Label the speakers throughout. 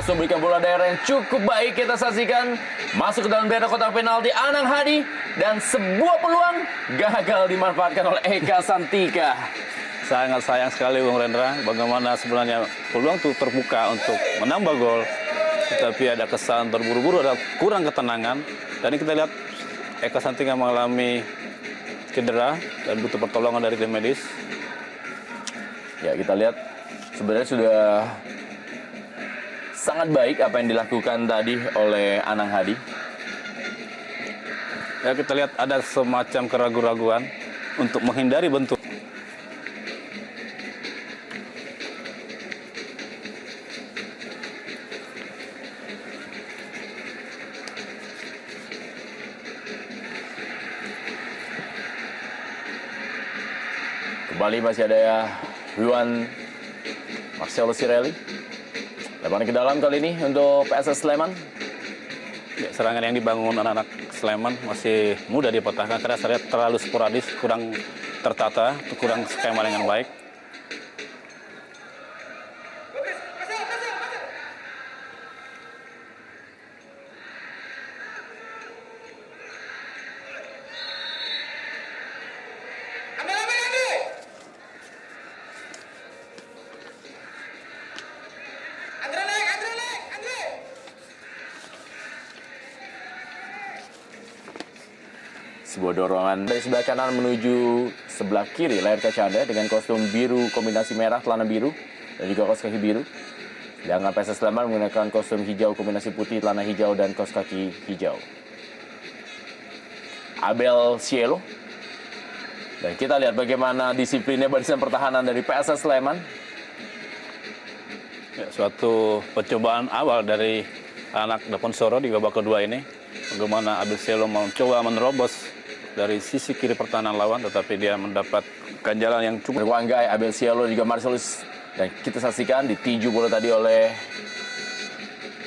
Speaker 1: langsung berikan bola daerah yang cukup baik. Kita saksikan masuk ke dalam daerah kotak penalti Anang Hadi. Dan sebuah peluang gagal dimanfaatkan oleh Eka Santika.
Speaker 2: Sangat sayang sekali Bung Rendra, bagaimana sebenarnya peluang itu terbuka untuk menambah gol. Tetapi ada kesan terburu-buru, ada kurang ketenangan. Dan kita lihat Eka Santika mengalami cedera dan butuh pertolongan dari tim medis.
Speaker 1: Ya, kita lihat sebenarnya sudah sangat baik apa yang dilakukan tadi oleh Anang Hadi.
Speaker 2: Ya, kita lihat ada semacam keraguan-raguan untuk menghindari bentuk.
Speaker 1: Kembali masih ada Juan Marcelo Sirelli. Lebaran ke dalam kali ini untuk PSS Sleman.
Speaker 2: Ya, serangan yang dibangun anak-anak Sleman masih mudah dipatahkan karena saya lihat terlalu sporadis, kurang tertata, kurang skema dengan baik.
Speaker 1: Sebuah dorongan dari sebelah kanan menuju sebelah kiri layar kaca Anda dengan kostum biru kombinasi merah, celana biru, dan juga kaos kaki biru. Sedangkan PSS Sleman menggunakan kostum hijau kombinasi putih, celana hijau, dan kaos kaki hijau. Abel Cielo. Dan kita lihat bagaimana disiplinnya barisan pertahanan dari PSS Sleman.
Speaker 2: Ya, suatu percobaan awal dari anak Daponsoro di babak kedua ini. Bagaimana Abel Cielo mencoba menerobos dari sisi kiri pertahanan lawan, tetapi dia mendapat ganjalan yang cukup.
Speaker 1: Wanggai, Abel Cielo, juga Marcelus. Dan kita saksikan ditinju bola tadi oleh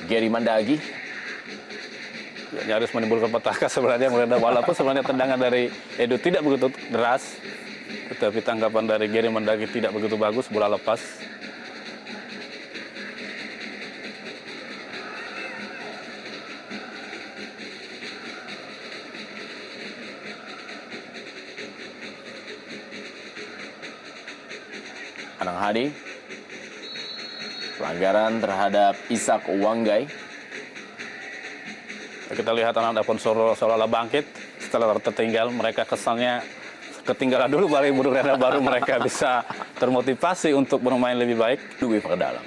Speaker 1: Gary Mandagi.
Speaker 2: Ya, nyaris menimbulkan petaka sebenarnya, walaupun sebenarnya tendangan dari Edu tidak begitu deras, tetapi tanggapan dari Gary Mandagi tidak begitu bagus, bola lepas.
Speaker 1: Anang Hadi, pelanggaran terhadap Ishak Wanggai.
Speaker 2: Kita lihat anak Daponsoro seolah-olah bangkit setelah tertinggal. Mereka kesannya ketinggalan dulu, baru mereka bisa termotivasi untuk bermain lebih baik.
Speaker 1: Edwi Fakdalam.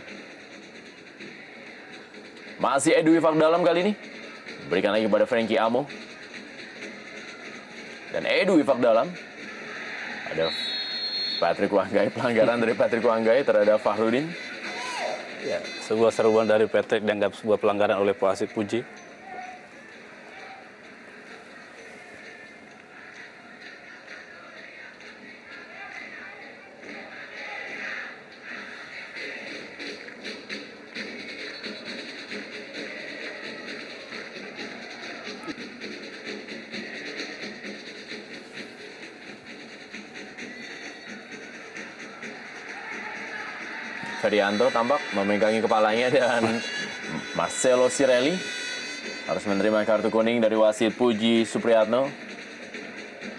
Speaker 1: Masih Edwi Fakdalam kali ini. Berikan lagi kepada Frankie Amo. Dan Edwi Fakdalam. Ada Patrick Wanggai, pelanggaran dari Patrick Wanggai terhadap Fahrudin.
Speaker 2: Ya, sebuah seruan dari Patrick dianggap sebuah pelanggaran oleh pewasit Puji.
Speaker 1: Ferianto tampak memegangi kepalanya dan Marcelo Sirelli harus menerima kartu kuning dari wasit Puji Supriyatno.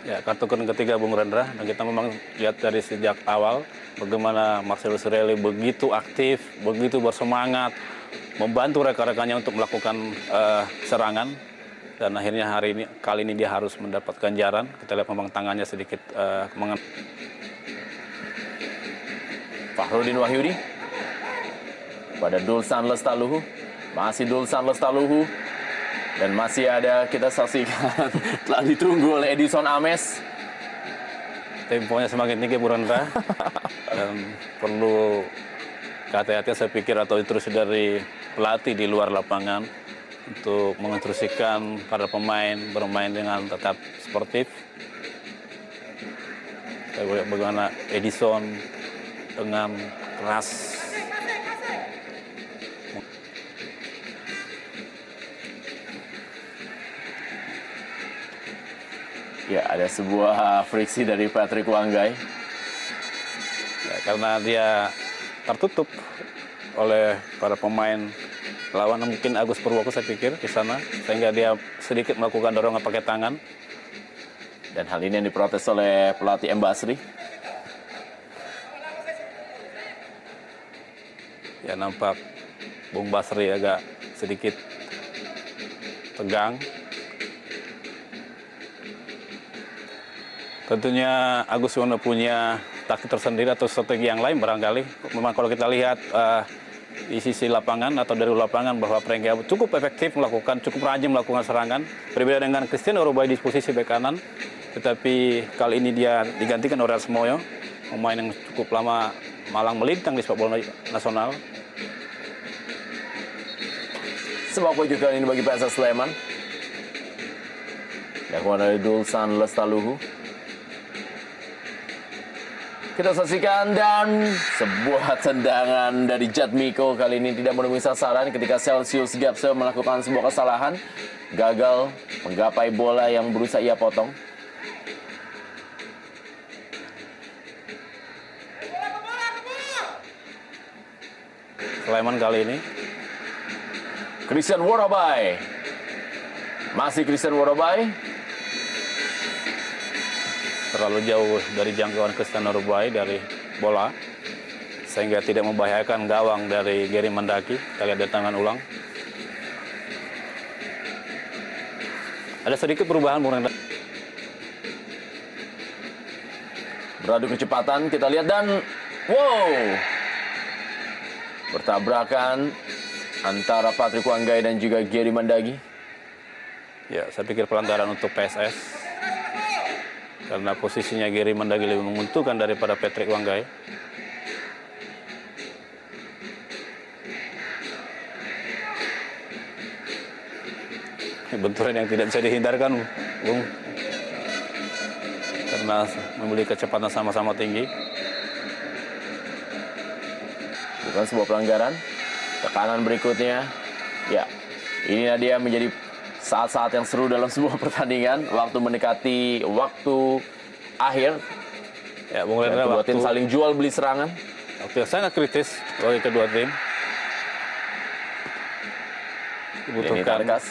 Speaker 2: Ya, kartu kuning ketiga Bung Rendra, dan kita memang lihat dari sejak awal bagaimana Marcelo Sirelli begitu aktif, begitu bersemangat, membantu rekan-rekannya untuk melakukan serangan, dan akhirnya kali ini dia harus mendapat ganjaran. Kita lihat memang tangannya sedikit
Speaker 1: Fahrudin Wahyudi pada Dulsan Lestaluhu, masih Dulsan Lestaluhu, dan masih ada, kita saksikan telah ditunggu oleh Edison Ames.
Speaker 2: temponya semakin tinggi Bung Rendra, dan perlu hati-hati saya pikir, atau instruksi dari pelatih di luar lapangan untuk menginstruksikan para pemain bermain dengan tetap sportif. Saya lihat bagaimana Edison dengan keras
Speaker 1: Ya, ada sebuah friksi dari Patrick Wanggai.
Speaker 2: ya, karena dia tertutup oleh para pemain lawan mungkin Agus Purwoko saya pikir di sana, sehingga dia sedikit melakukan dorongan pakai tangan.
Speaker 1: Dan hal ini yang diprotes oleh pelatih M. Basri.
Speaker 2: Ya nampak Bung Basri agak sedikit tegang. Tentunya Agus Wono punya taktik tersendiri atau strategi yang lain barangkali. Memang kalau kita lihat di sisi lapangan atau dari lapangan bahwa Frankie Abu cukup efektif melakukan, cukup rajin melakukan serangan. Berbeda dengan Christian Orobai di posisi bek kanan. Tetapi kali ini dia digantikan oleh Rasmoyo, pemain yang cukup lama malang melintang di sepak bola nasional.
Speaker 1: Sebuah kejutan ini bagi PSS Sleman. Dilakukan oleh Dulsan Lestaluhu. Kita saksikan dan sebuah tendangan dari Jatmiko kali ini tidak menemui sasaran ketika Celsius Gapse melakukan sebuah kesalahan. Gagal menggapai bola yang berusaha ia potong.
Speaker 2: Sleman kali ini.
Speaker 1: Christian Worobai. Masih Christian Worobai.
Speaker 2: Terlalu jauh dari jangkauan Christian Orobai dari bola, sehingga tidak membahayakan gawang dari Gary Mandaki. Kita lihat dari tangan ulang. Ada sedikit perubahan, Bung Rendra.
Speaker 1: Beradu kecepatan kita lihat dan wow, bertabrakan antara Patrick Wanggai dan juga Gary Mandagi.
Speaker 2: Ya, saya pikir pelanggaran untuk PSS. Karena posisinya Gary Mandagi lebih menguntungkan daripada Patrick Wanggai. Benturan yang tidak bisa dihindarkan, Bung. Karena memiliki kecepatan sama-sama tinggi.
Speaker 1: Bukan sebuah pelanggaran. Tekanan berikutnya. Ya, inilah dia menjadi saat-saat yang seru dalam sebuah pertandingan. Waktu mendekati waktu akhir.
Speaker 2: Ya, Bung
Speaker 1: Dan
Speaker 2: Rendra,
Speaker 1: kedua tim saling jual beli serangan.
Speaker 2: waktu yang sangat kritis bagi kedua tim.
Speaker 1: Ini
Speaker 2: Dibutuhkan
Speaker 1: Tarkas.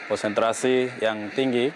Speaker 2: konsentrasi yang tinggi